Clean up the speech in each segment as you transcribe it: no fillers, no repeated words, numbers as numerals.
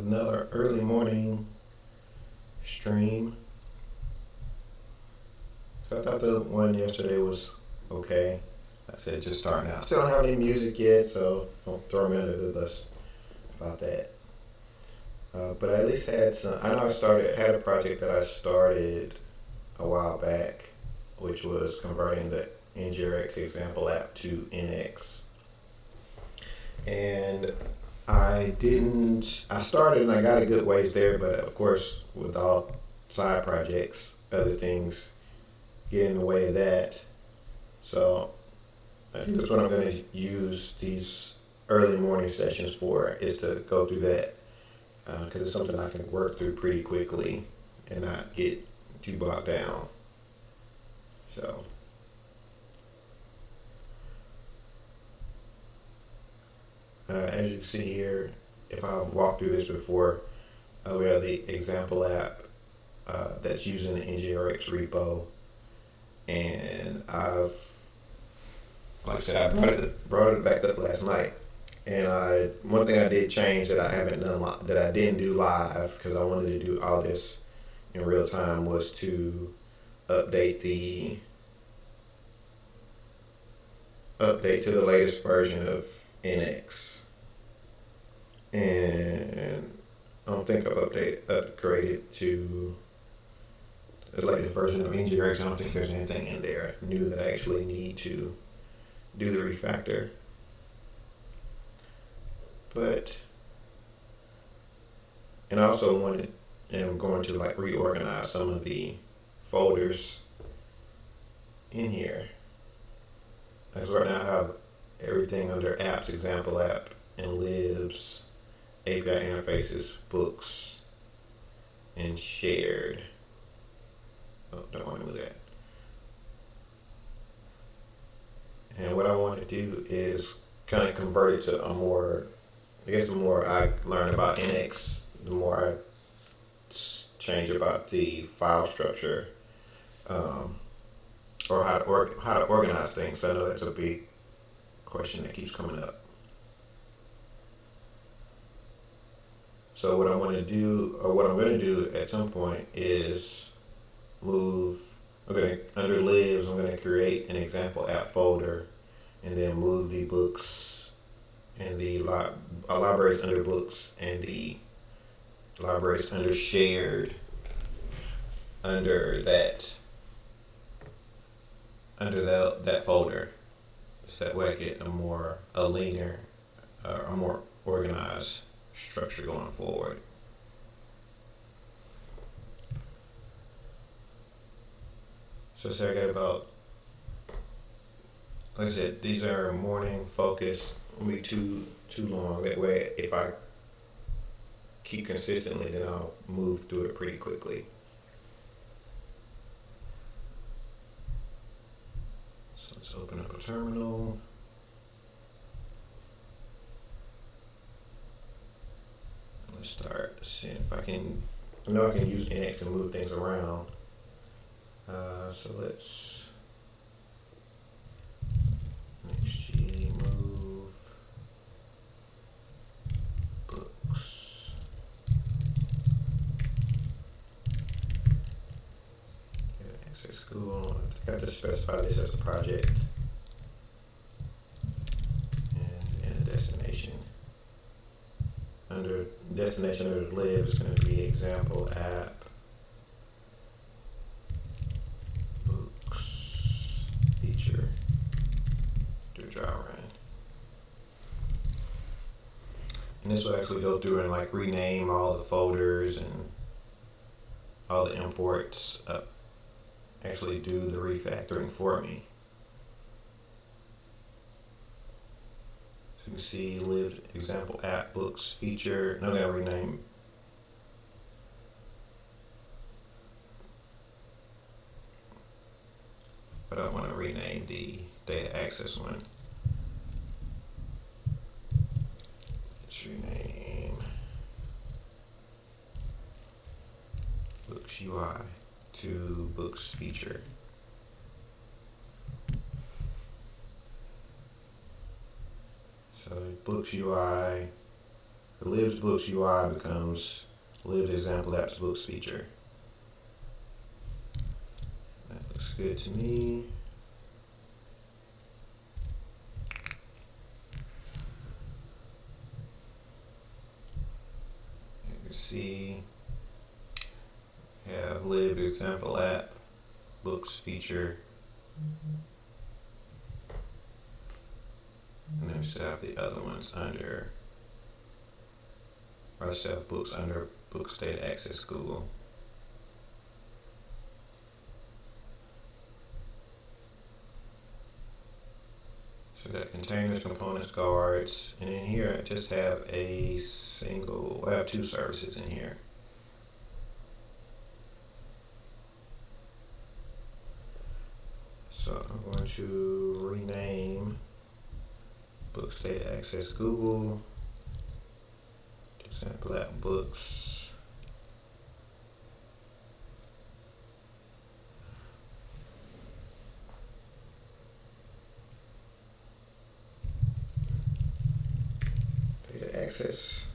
another early morning stream. So I thought the one yesterday was okay. Like I said, just starting out. Still don't have any music yet, so don't throw me under the bus about that. But I at least had some. I know had a project that I started a while back, which was converting the NgRx example app to NX. And I started and I got a good ways there, but of course, with all side projects, other things get in the way of that. So I think that's what I'm going to use these early morning sessions for, is to go through that, because it's something I can work through pretty quickly and not get too bogged down. So as you can see here, if I've walked through this before, we have the example app that's using the NgRx repo, and like I said, I brought it back up last night, and one thing I did change that I didn't do live, because I wanted to do all this in real time, was to update to the latest version of NX. And I don't think I've upgraded to the latest version of NgRx. I don't think there's anything in there new that I actually need to do the refactor. And I also am going to reorganize some of the folders in here. Because right now I have everything under apps, example app, and libs, API interfaces, books, and shared. Oh, don't want to move that. And what I want to do is kind of convert it to the more I learn about NX, the more I change about the file structure, or how to organize things. So I know that's a big question that keeps coming up. So what I'm going to do at some point is under libs, I'm going to create an example app folder, and then move the books and the libraries under books and the libraries under shared under that folder. So that way I get a leaner, a more organized structure going forward. So I got about, like I said, these are morning focused. Won't be too long. That way, if I keep consistently, then I'll move through it pretty quickly. So let's open up a terminal. Let's start seeing if I know I can use NX to move things around. So let's move books. Access school. I have to specify this as a project and a destination. Under destination under lib is going to be example app. And this will actually go through and rename all the folders and all the imports, actually do the refactoring for me. So you can see lib example app books feature. I'm going to rename. But I want to rename the data access one. Rename books UI to books feature. So books UI The Lives Books UI becomes Lived Example Apps Books feature. That looks good to me. You can see we have Lived Example App Books feature. And then we still have the other ones under, I still have books under Books Data Access Google. So that containers, components, guards, and in here I just have I have two services in here. So I'm going to rename Books Data Access Google, Example App Books. Data Access.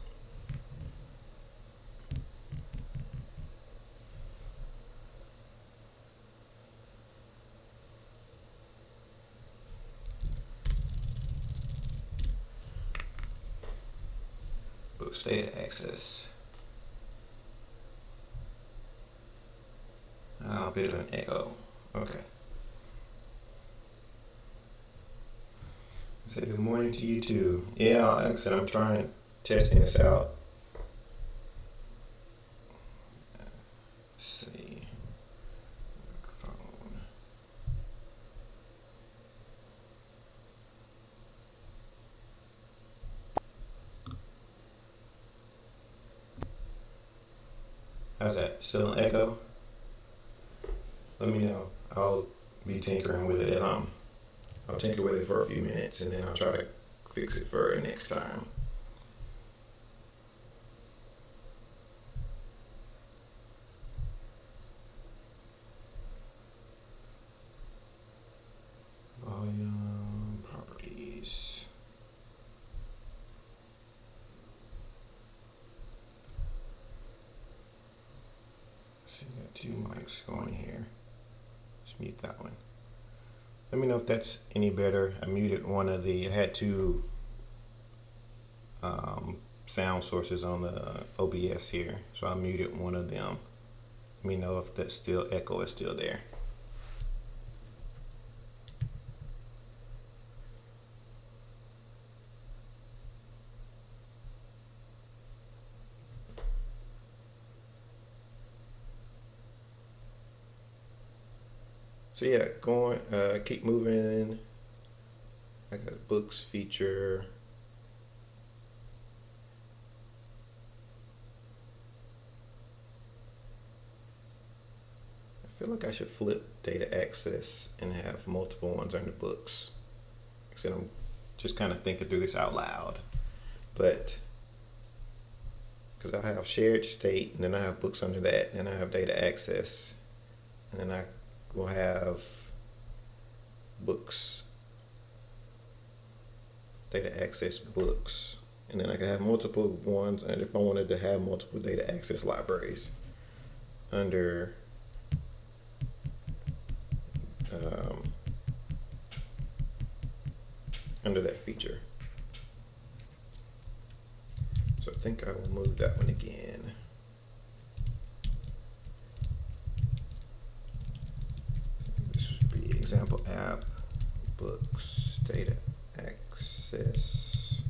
Books Data Access. A bit of an echo. Okay. Say good morning to you too. Yeah, like I said, I'm testing this out. Let's see. Microphone. How's that? Still an echo? Let me know. I'll be tinkering with it. I'll tinker with it for a few minutes and then I'll try to fix it for next time. Volume properties. So you got two mics going here. Let's mute that one. Let me know if that's any better. I muted I had two sound sources on the OBS here, so I muted one of them. Let me know if that echo is still there. So yeah, keep moving. I got books feature. I feel like I should flip data access and have multiple ones under books. So I'm just kind of thinking through this out loud, but because I have shared state, and then I have books under that, and then I have data access, and then I will have books, data access books, and then I can have multiple ones, and if I wanted to have multiple data access libraries under that feature. So I think I will move that one again. This would be example app, books, data access.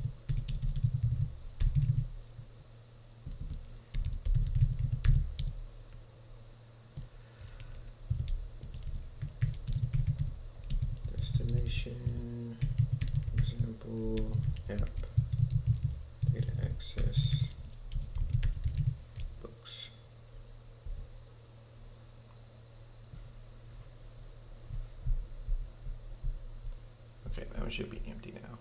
Destination, example app, data access, books. Okay, that one should be empty now.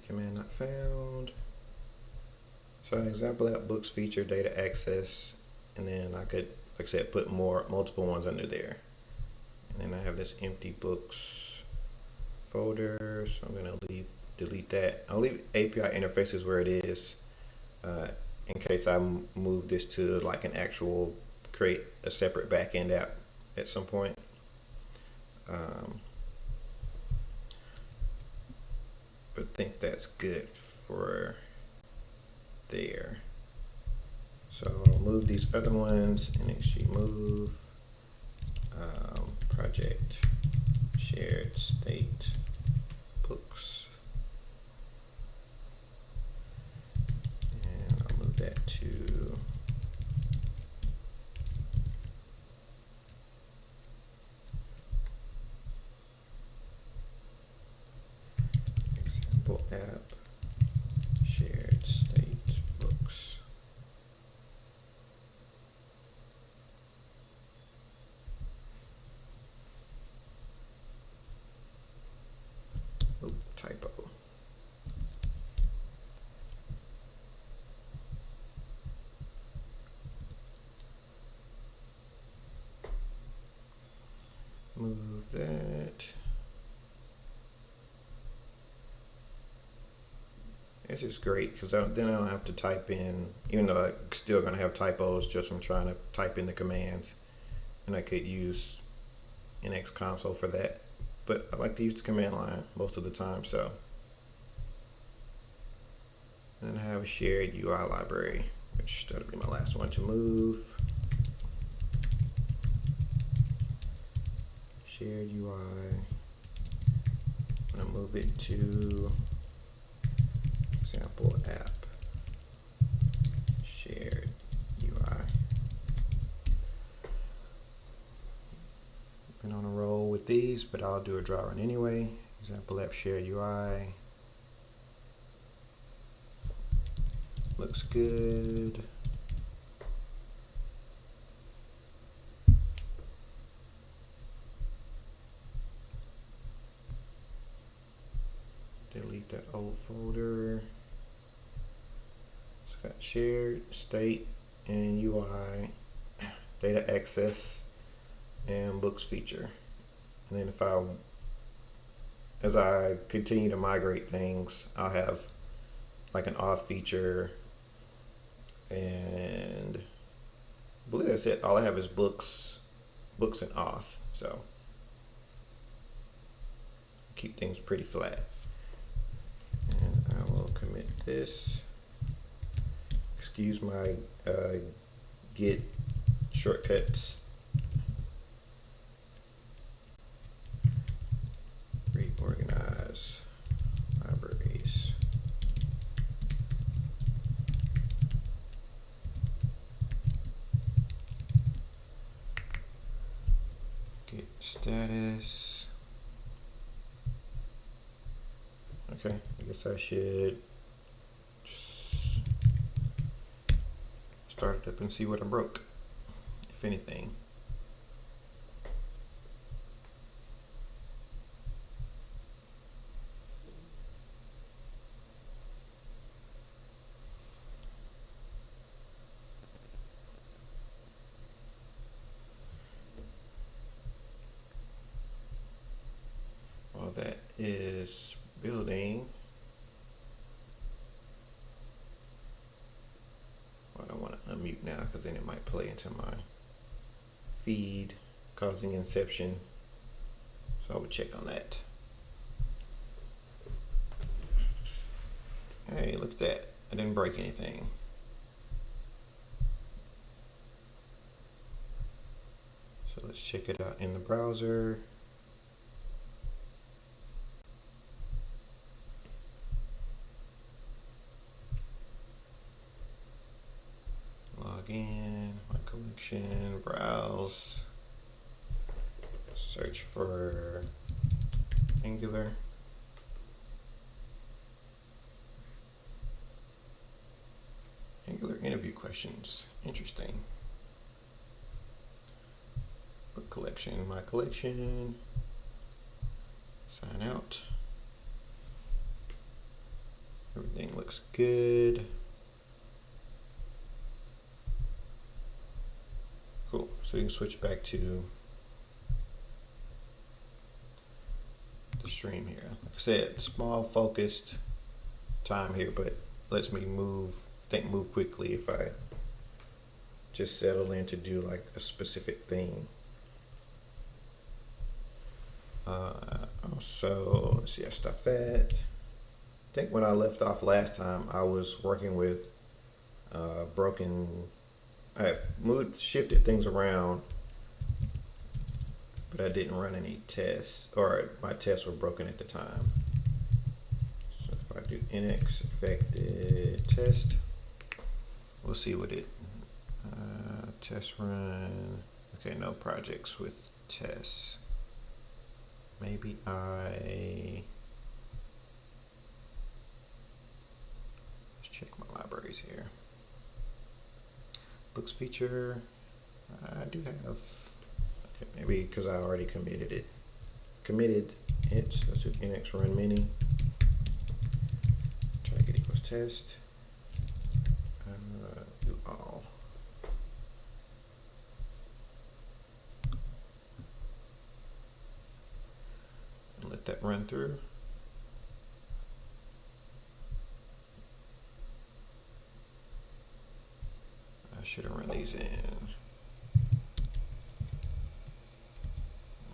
command not found. So example app books feature data access, and then I could, like I said, put multiple ones under there. And then I have this empty books folder, so I'm gonna delete that. I'll leave API interfaces where it is, in case I move this to like an actual create a separate backend app at some point. But I think that's good for there. So I'll move these other ones, NgMove, project, shared state, books. And I'll move that to example app, shared state, books. Oop, typo. Move that. This is great because then I don't have to type in, even though I'm still going to have typos just from trying to type in the commands. And I could use NX console for that. But I like to use the command line most of the time, so. And then I have a shared UI library, which that'll be my last one to move. Shared UI. I'm gonna move it to example app, shared UI. Been on a roll with these, but I'll do a dry run anyway. Example app, shared UI. Looks good. Delete that old folder. It's got shared, state, and UI, data access, and books feature. And then as I continue to migrate things, I'll have like an auth feature, and I believe that's it. All I have is books and auth. So keep things pretty flat. And I will commit this. Excuse my Git shortcuts. Reorganize libraries. Git status. Okay, I guess I should start it up and see what I broke, if anything. While that is building, I don't want to unmute now because then it might play into my feed, causing inception. So I would check on that. Hey, look at that. I didn't break anything. So let's check it out in the browser. Log in, my collection, browse, search for Angular. Angular interview questions, interesting. Book collection, my collection, sign out. Everything looks good. Cool. So you can switch back to the stream here. Like I said, small focused time here, but lets me move quickly if I just settle in to do like a specific thing. Also, let's see, I stopped that. I think when I left off last time, I was working with I shifted things around, but I didn't run any tests, or my tests were broken at the time. So if I do NX affected test, we'll see what it, test run. Okay, no projects with tests. Maybe let's check my libraries here. Books feature, I do have, okay, maybe because I already committed it. Let's do NX run mini. Target equals test. Do all. And let that run through. I should have run these in.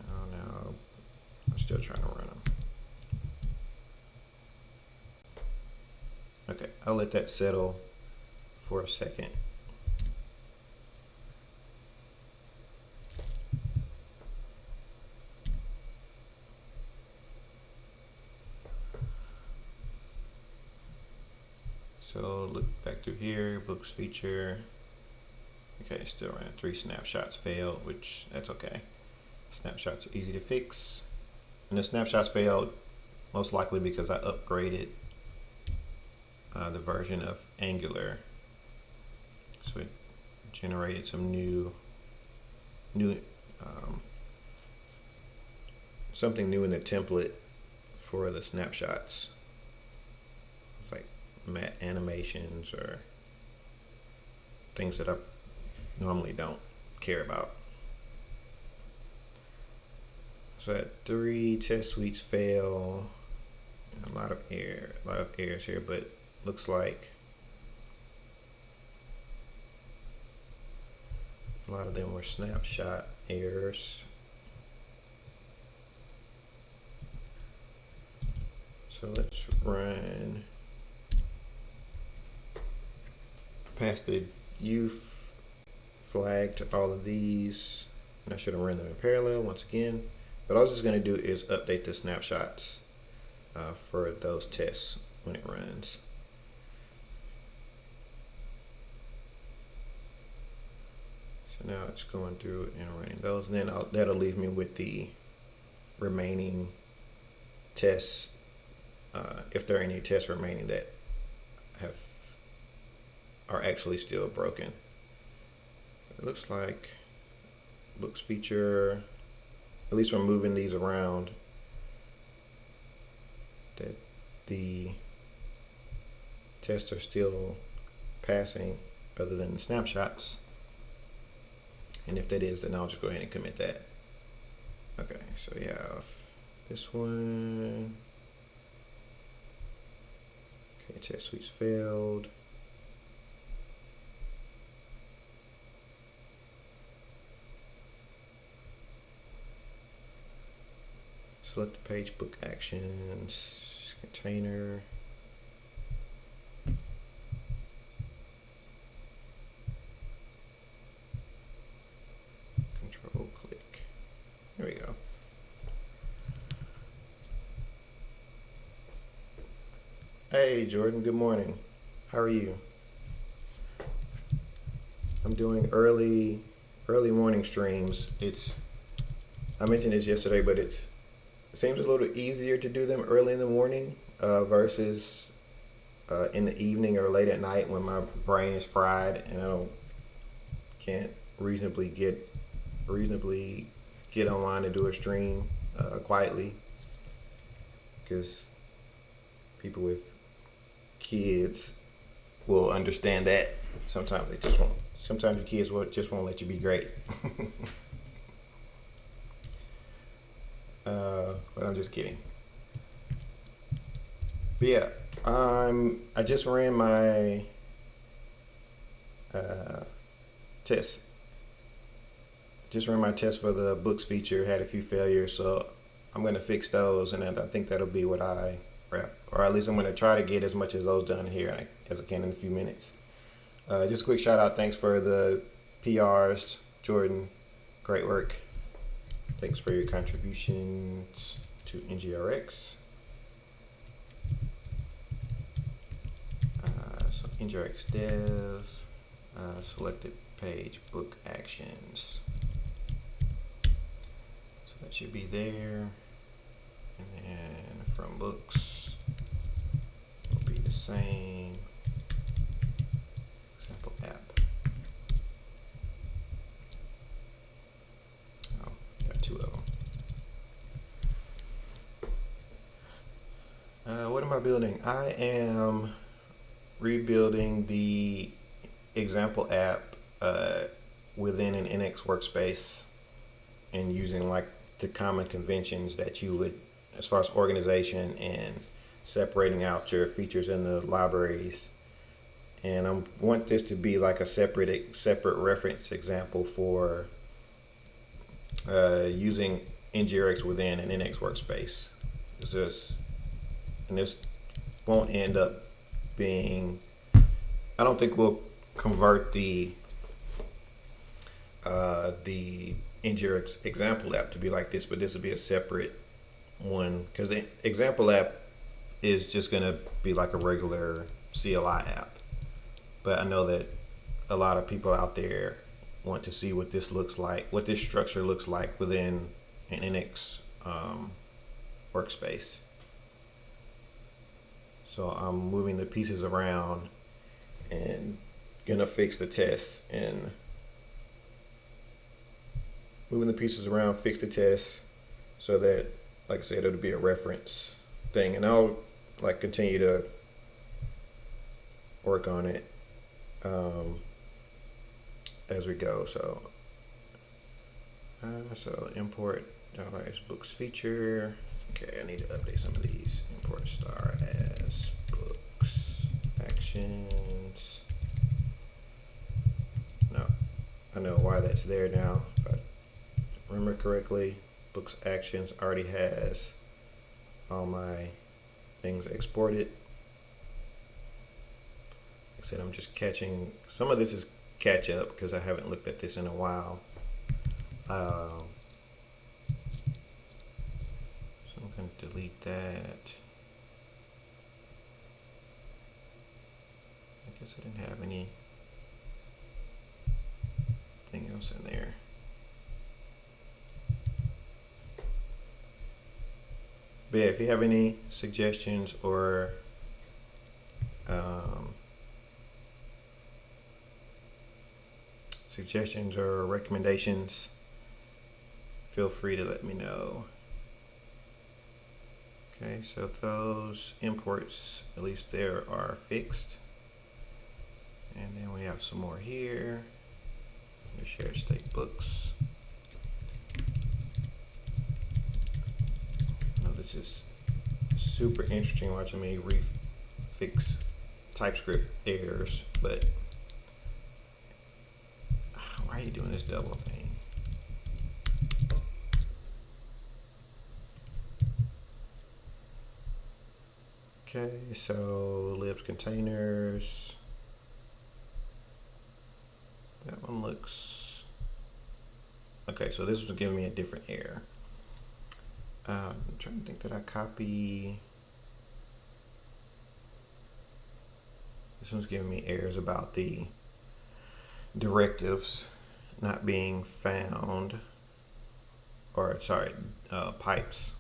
Oh no, I'm still trying to run them. Okay, I'll let that settle for a second. So look back through here, books feature. Okay, still ran 3 snapshots failed, which that's okay. Snapshots are easy to fix. And the snapshots failed most likely because I upgraded the version of Angular. So it generated some new something new in the template for the snapshots. It's like matte animations or things that I normally don't care about. So I had 3 test suites fail. A lot of errors here, but looks like a lot of them were snapshot errors. So let's run past the youth flag to all of these, and I should have run them in parallel once again. But all I was just going to do is update the snapshots for those tests when it runs. So now it's going through and running those, and then that'll leave me with the remaining tests, if there are any tests remaining that are actually still broken. It looks like books feature, at least from moving these around, that the tests are still passing other than the snapshots. And if that is, then I'll just go ahead and commit that. Okay, so we have this one. Okay, test suites failed. Select the page book actions, container. Control click. There we go. Hey Jordan, good morning. How are you? I'm doing early morning streams. I mentioned this yesterday, but it seems a little easier to do them early in the morning versus in the evening or late at night when my brain is fried and I can't reasonably get online and do a stream quietly, because people with kids will understand that. Sometimes they just won't. Sometimes your kids won't let you be great. But I'm just kidding. But yeah, I just ran my test. Just ran my test for the books feature. Had a few failures, so I'm gonna fix those, and I think that'll be what I wrap, or at least I'm gonna try to get as much of those done here as I can in a few minutes. Just a quick shout out. Thanks for the PRs, Jordan. Great work. Thanks for your contributions to NgRx. So NgRx dev, selected page book actions. So that should be there. And then from books will be the same. Example app. Oh, got two of them. What am I building? I am rebuilding the example app within an NX workspace and using like the common conventions that you would, as far as organization and separating out your features in the libraries. And I want this to be like a separate reference example for using NgRx within an NX workspace. And this won't end up being, I don't think we'll convert the NgRx example app to be like this, but this will be a separate one, because the example app is just going to be like a regular CLI app. But I know that a lot of people out there want to see what this looks like, what this structure looks like within an NX workspace. So I'm moving the pieces around and gonna fix the test, and moving the pieces around, fix the test, so that, like I said, it'll be a reference thing, and I'll like continue to work on it as we go. So import $s books feature. Okay, I need to update some of these. Import star as books actions. No, I know why that's there now. If I remember correctly, books actions already has all my things exported. Like I said, I'm just catching, some of this is catch up because I haven't looked at this in a while. So I'm going to delete that. I guess I didn't have anything else in there. But yeah, if you have any suggestions or recommendations, feel free to let me know. Okay, so those imports, at least there, are fixed. And then we have some more here. The shared state books. This is super interesting watching me fix TypeScript errors, but why are you doing this double thing? Okay, so libs containers. That one looks okay. So this was giving me a different error. I'm trying to think that I copy. This one's giving me errors about the directives not being found, or sorry, pipes.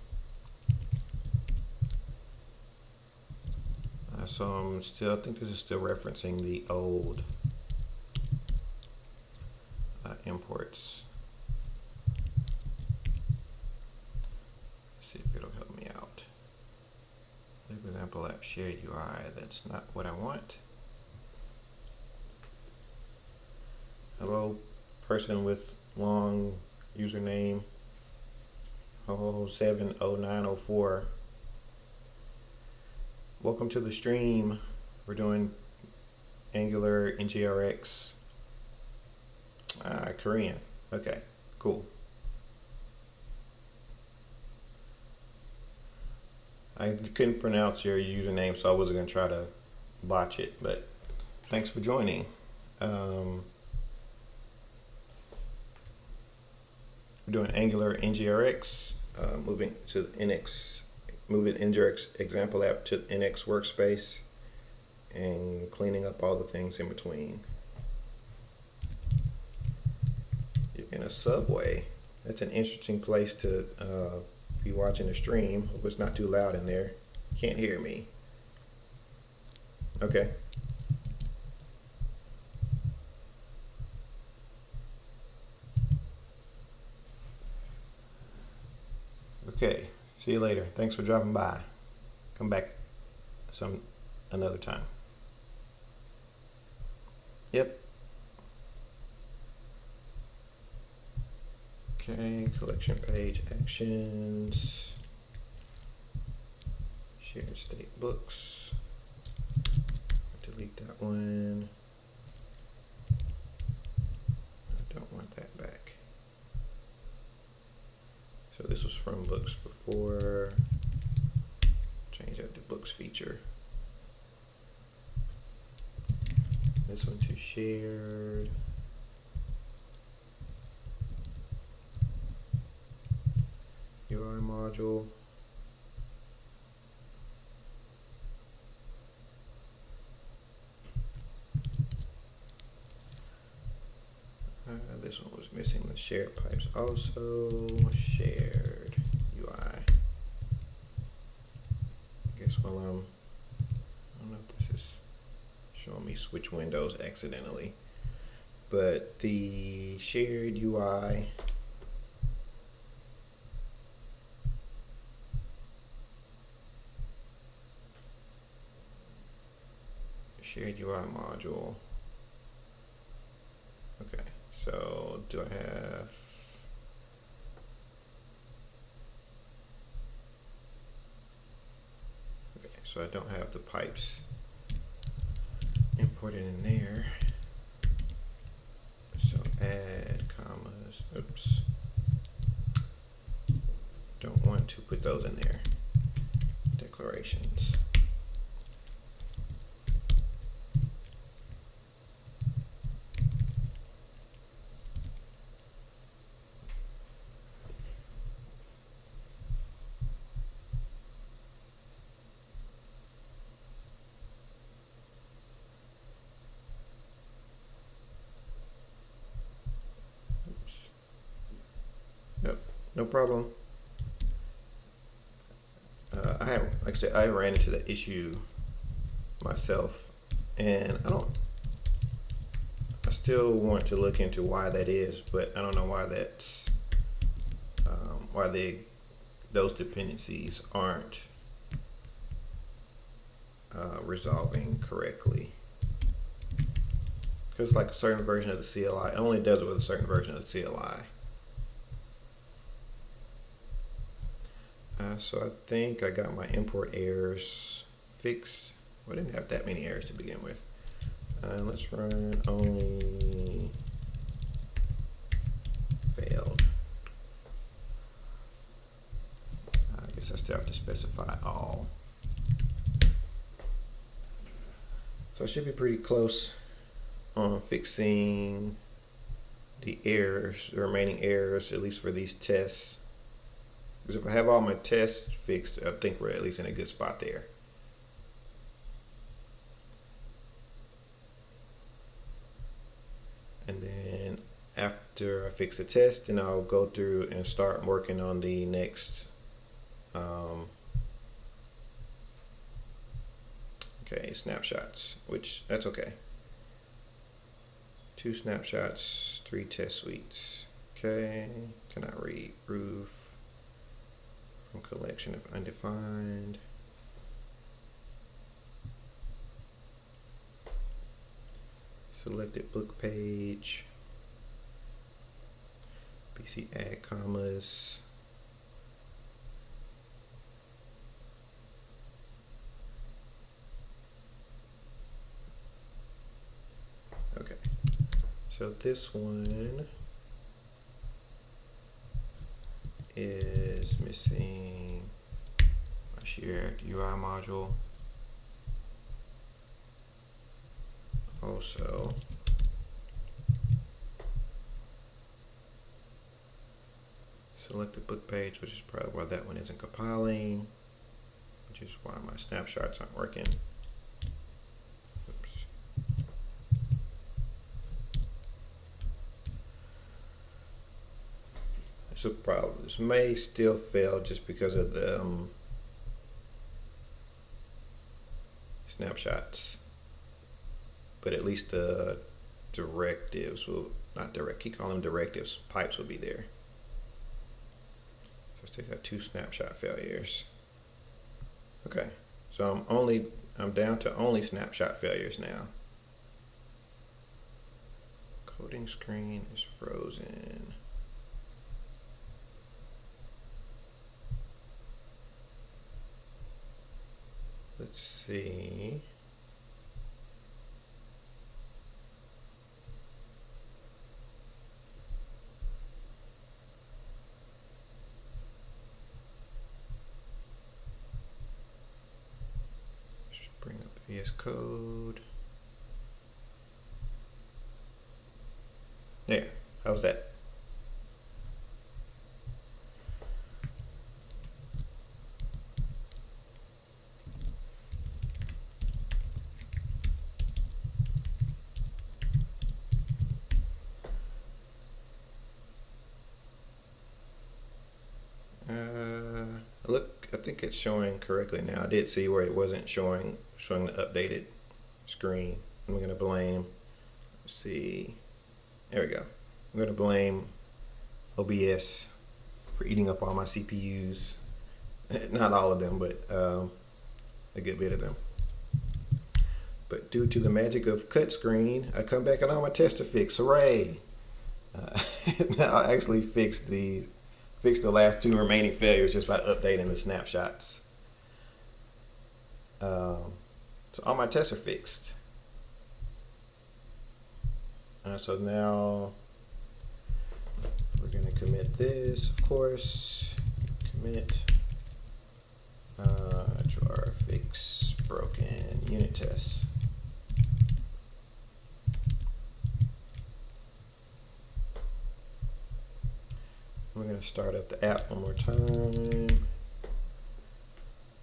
So I think this is still referencing the old imports. Let's see if it'll help me out. example app shared UI. That's not what I want. Hello, person with long username 70904. Welcome to the stream. We're doing Angular NgRx Korean. Okay, cool. I couldn't pronounce your username, so I wasn't going to try to botch it, but thanks for joining. We're doing Angular NgRx, moving NgRx example app to NX workspace, and cleaning up all the things in between. You're in a subway. That's an interesting place to be watching the stream. Hope it's not too loud in there. Can't hear me. Okay. Okay. See you later. Thanks for dropping by. Come back another time. Yep. Okay, collection page actions, shared state books, delete that one, I don't want that back. So this was from books before, change that to books feature. This one to shared. UI module. This one was missing the shared pipes also. Shared UI. I guess while I don't know if this is showing me switch windows accidentally, but the shared UI shared UI module. Okay, so do I have so I don't have the pipes imported in there. So add commas, oops. Don't want to put those in there. Declarations. Yep, no problem. Like I said, I ran into that issue myself, and I still want to look into why that is, but I don't know why that's why those dependencies aren't resolving correctly. Because like a certain version of the CLI, it only does it with a certain version of the CLI. So I think I got my import errors fixed. Well, I didn't have that many errors to begin with. Let's run only failed. I guess I still have to specify all. So I should be pretty close on fixing the errors, the remaining errors, at least for these tests. Because if I have all my tests fixed, I think we're at least in a good spot there. And then after I fix the test, then I'll go through and start working on the next snapshots, which that's okay. 2 snapshots, 3 test suites. Okay, cannot read roof from collection of undefined. selected book page, BC add commas. Okay, so this one is missing my shared UI module. Also, select the book page, which is probably why that one isn't compiling, which is why my snapshots aren't working. Oops. This may still fail just because of the snapshots, but at least the directives will, not direct, keep calling them directives, pipes will be there. So I still got 2 snapshot failures. Okay, so I'm down to only snapshot failures now. Coding screen is frozen. Let's see. Just bring up VS Code. There, how's that? Look, I think it's showing correctly now. I did see where it wasn't showing the updated screen. I'm gonna blame, let's see, there we go. I'm gonna blame OBS for eating up all my CPUs. Not all of them, but a good bit of them. But due to the magic of cut screen, I come back and all my tests are fixed. Hooray! Now I actually fixed the last 2 remaining failures just by updating the snapshots. So all my tests are fixed. So now we're going to commit this, of course. Commit jar fix broken unit tests. We're going to start up the app one more time,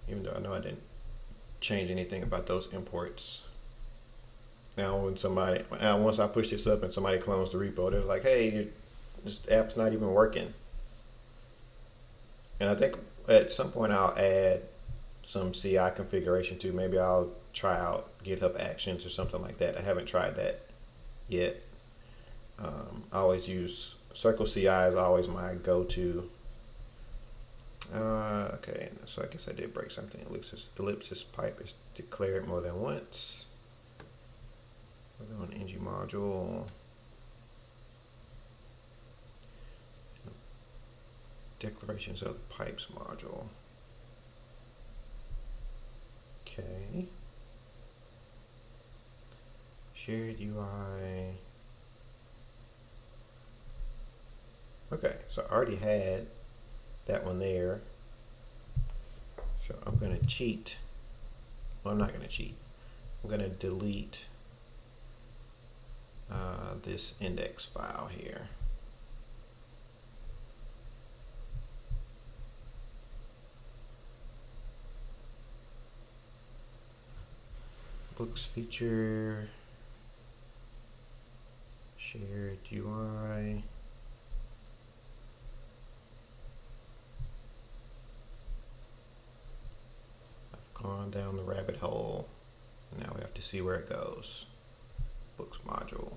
even though I know I didn't change anything about those imports. Now once I push this up and somebody clones the repo, they're like, hey, this app's not even working. And I think at some point I'll add some CI configuration too. Maybe I'll try out GitHub Actions or something like that. I haven't tried that yet. I always use Circle CI is always my go-to. Okay, so I guess I did break something. Ellipsis pipe is declared more than once. On ng module. Declarations of the pipes module. Okay. Shared UI. Okay, so I already had that one there. So I'm going to cheat. Well, I'm not going to cheat. I'm going to delete this index file here. Books feature, shared UI. I've gone down the rabbit hole. Now we have to see where it goes. Books module.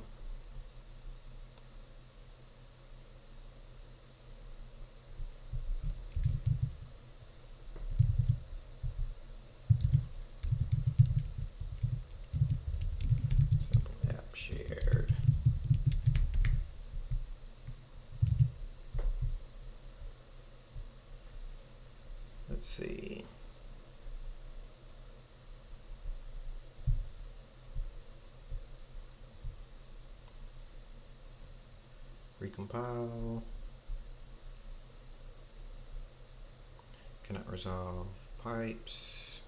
shared. Let's see. Recompile. Cannot resolve pipes.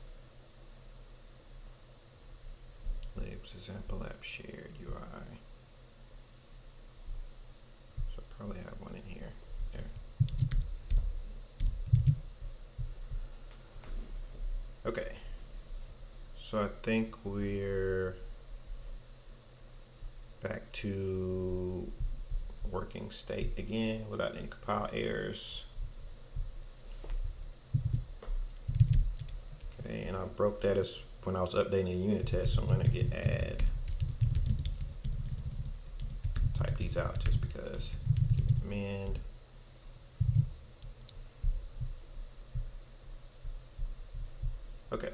Libs example app shared UI. So probably have one in here. There. Okay. So I think we're back to working state again without any compile errors. Okay, and I broke that as when I was updating the unit test, so I'm gonna git add. Type these out just because. Amend. Okay.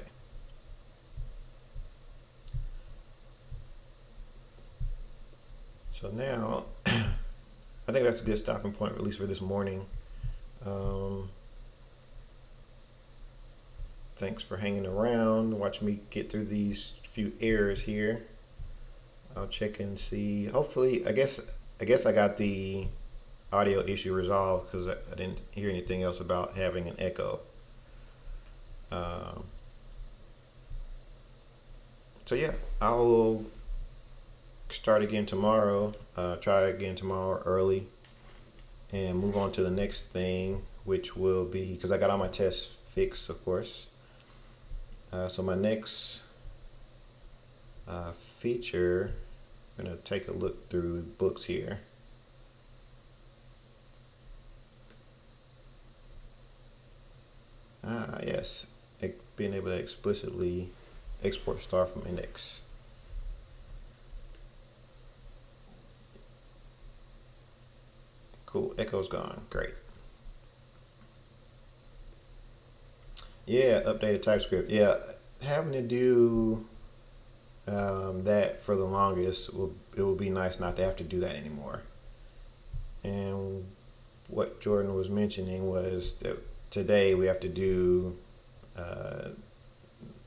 So now, I think that's a good stopping point, at least for this morning. Thanks for hanging around. Watch me get through these few errors here. I'll check and see. Hopefully, I guess I got the audio issue resolved because I didn't hear anything else about having an echo. So yeah, I'll start again tomorrow. Try again tomorrow early, and move on to the next thing, which will be, because I got all my tests fixed, of course. So my next feature, I'm gonna take a look through books here. Yes, being able to explicitly export star from index. Cool, echo's gone, great. Yeah, updated TypeScript. Yeah, having to do that for the longest, it will be nice not to have to do that anymore. And what Jordan was mentioning was that today we have to do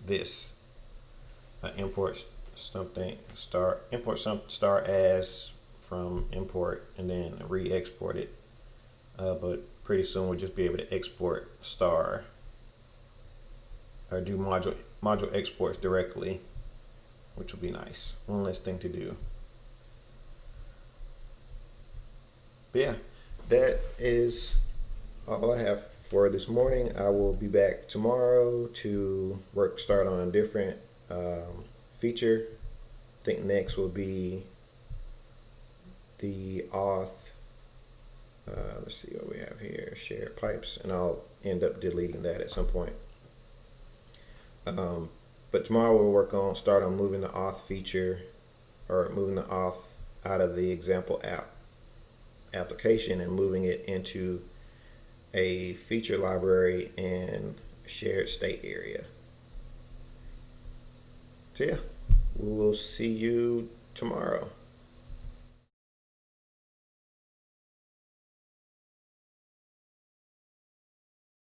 this. Import something import some star as from import and then re-export it. But pretty soon we'll just be able to export star or do module exports directly, which will be nice. One less thing to do. But yeah, that is all I have for this morning. I will be back tomorrow to start on a different feature. I think next will be the auth. Let's see what we have here. Shared pipes, and I'll end up deleting that at some point. But tomorrow we'll start on moving the auth feature, or moving the auth out of the example application and moving it into a feature library and shared state area. So yeah, we will see you tomorrow.